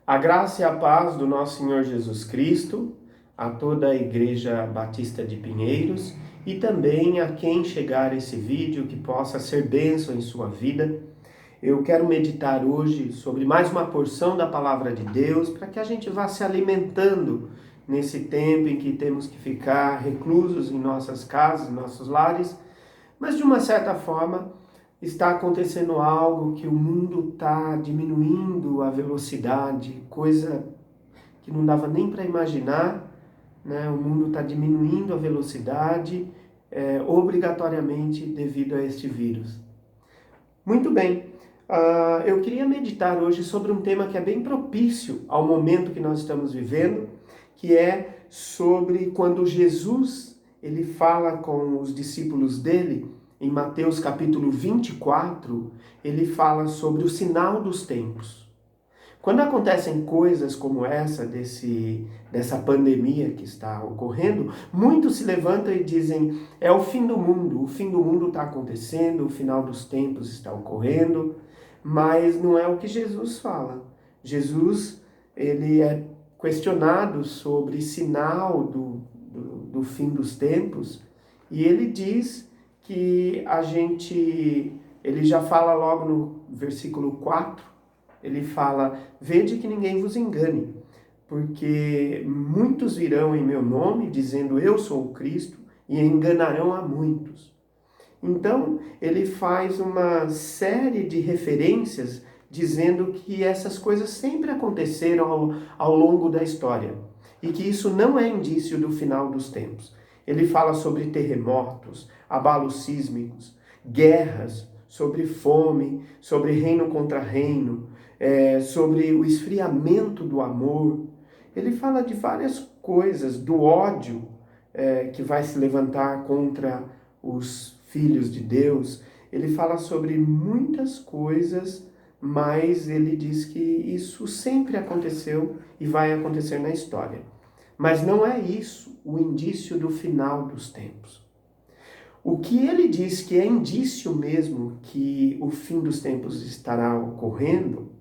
A graça e a paz do nosso Senhor Jesus Cristo, a toda a Igreja Batista de Pinheiros e também a quem chegar esse vídeo que possa ser bênção em sua vida. Eu quero meditar hoje sobre mais uma porção da Palavra de Deus para que a gente vá se alimentando nesse tempo em que temos que ficar reclusos em nossas casas, em nossos lares, mas de uma certa forma está acontecendo algo que o mundo está diminuindo a velocidade, coisa que não dava nem para imaginar, né? O mundo está diminuindo a velocidade obrigatoriamente devido a este vírus. Muito bem, eu queria meditar hoje sobre um tema que é bem propício ao momento que nós estamos vivendo, que é sobre quando Jesus ele fala com os discípulos dele. Em Mateus capítulo 24, ele fala sobre o sinal dos tempos. Quando acontecem coisas como dessa pandemia que está ocorrendo, muitos se levantam e dizem, é o fim do mundo está acontecendo, o final dos tempos está ocorrendo, mas não é o que Jesus fala. Jesus, ele é questionado sobre sinal do fim dos tempos, e ele diz que ele já fala logo no versículo 4, ele fala, vede que ninguém vos engane, porque muitos virão em meu nome, dizendo eu sou o Cristo, e enganarão a muitos. Então, ele faz uma série de referências, dizendo que essas coisas sempre aconteceram ao longo da história, e que isso não é indício do final dos tempos. Ele fala sobre terremotos, abalos sísmicos, guerras, sobre fome, sobre reino contra reino, sobre o esfriamento do amor. Ele fala de várias coisas, do ódio que vai se levantar contra os filhos de Deus. Ele fala sobre muitas coisas, mas ele diz que isso sempre aconteceu e vai acontecer na história. Mas não é isso o indício do final dos tempos. O que ele diz que é indício mesmo que o fim dos tempos estará ocorrendo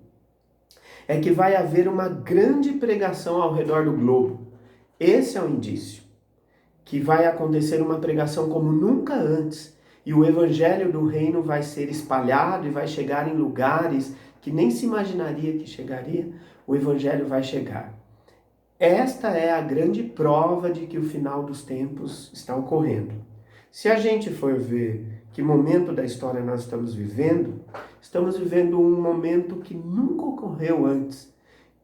é que vai haver uma grande pregação ao redor do globo. Esse é o indício. Que vai acontecer uma pregação como nunca antes. E o evangelho do reino vai ser espalhado e vai chegar em lugares que nem se imaginaria que chegaria. O evangelho vai chegar. Esta é a grande prova de que o final dos tempos está ocorrendo. Se a gente for ver que momento da história nós estamos vivendo um momento que nunca ocorreu antes,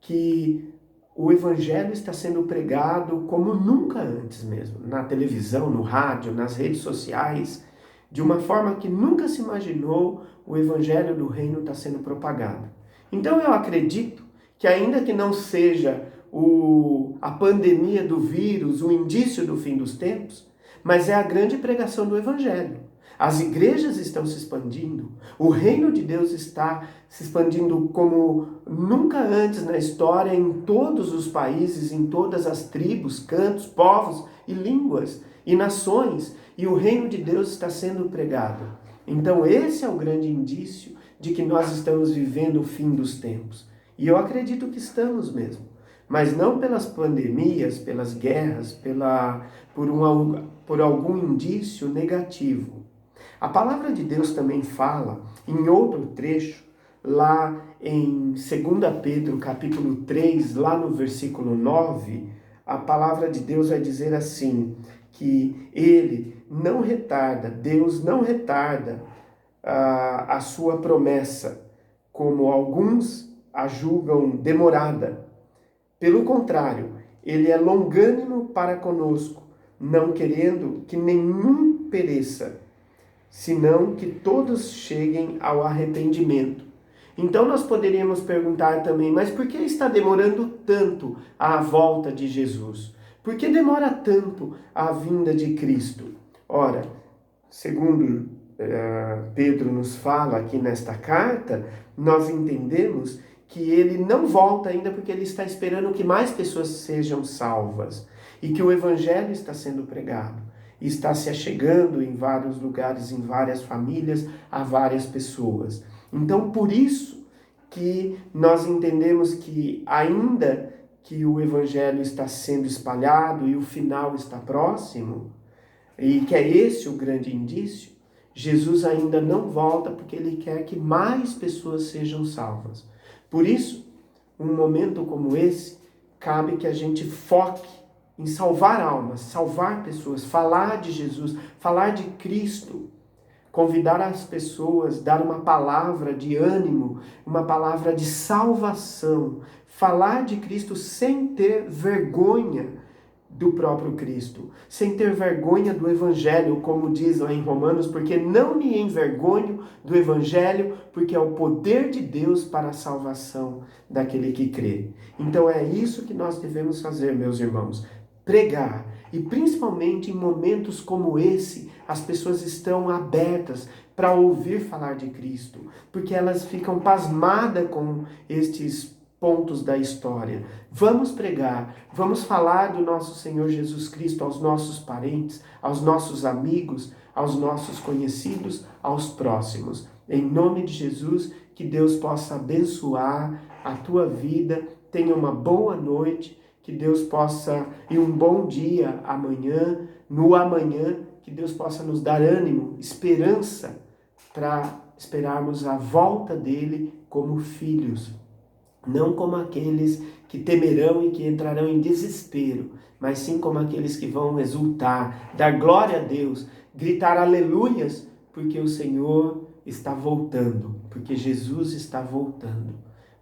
que o evangelho está sendo pregado como nunca antes mesmo, na televisão, no rádio, nas redes sociais, de uma forma que nunca se imaginou, o evangelho do reino está sendo propagado. Então eu acredito que ainda que não seja a pandemia do vírus, o indício do fim dos tempos, mas é a grande pregação do evangelho. As igrejas estão se expandindo, o reino de Deus está se expandindo como nunca antes na história, em todos os países, em todas as tribos, cantos, povos e línguas e nações, e o reino de Deus está sendo pregado. Então esse é o grande indício de que nós estamos vivendo o fim dos tempos. E eu acredito que estamos mesmo. Mas não pelas pandemias, pelas guerras, por algum indício negativo. A palavra de Deus também fala, em outro trecho, lá em 2 Pedro capítulo 3, lá no versículo 9, a palavra de Deus vai dizer assim, que Deus não retarda a sua promessa, como alguns a julgam demorada. Pelo contrário, ele é longânimo para conosco, não querendo que nenhum pereça, senão que todos cheguem ao arrependimento. Então nós poderíamos perguntar também, mas por que está demorando tanto a volta de Jesus? Por que demora tanto a vinda de Cristo? Ora, segundo Pedro nos fala aqui nesta carta, nós entendemos que ele não volta ainda porque ele está esperando que mais pessoas sejam salvas e que o evangelho está sendo pregado e está se achegando em vários lugares, em várias famílias, a várias pessoas. Então, por isso que nós entendemos que ainda que o evangelho está sendo espalhado e o final está próximo, e que é esse o grande indício, Jesus ainda não volta porque ele quer que mais pessoas sejam salvas. Por isso, um momento como esse, cabe que a gente foque em salvar almas, salvar pessoas, falar de Jesus, falar de Cristo, convidar as pessoas, dar uma palavra de ânimo, uma palavra de salvação, falar de Cristo sem ter vergonha do próprio Cristo, sem ter vergonha do Evangelho, como diz lá em Romanos, porque não me envergonho do Evangelho, porque é o poder de Deus para a salvação daquele que crê. Então é isso que nós devemos fazer, meus irmãos, pregar. E principalmente em momentos como esse, as pessoas estão abertas para ouvir falar de Cristo, porque elas ficam pasmadas com estes pontos da história. Vamos pregar, vamos falar do nosso Senhor Jesus Cristo aos nossos parentes, aos nossos amigos, aos nossos conhecidos, aos próximos. Em nome de Jesus, que Deus possa abençoar a tua vida. Tenha uma boa noite, que Deus possa, e um bom dia amanhã, no amanhã, que Deus possa nos dar ânimo, esperança, para esperarmos a volta dele como filhos. Não como aqueles que temerão e que entrarão em desespero, mas sim como aqueles que vão exultar, dar glória a Deus, gritar aleluias, porque o Senhor está voltando, porque Jesus está voltando.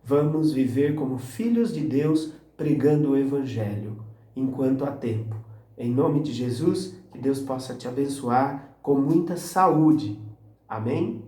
Vamos viver como filhos de Deus, pregando o Evangelho, enquanto há tempo. Em nome de Jesus, que Deus possa te abençoar com muita saúde. Amém?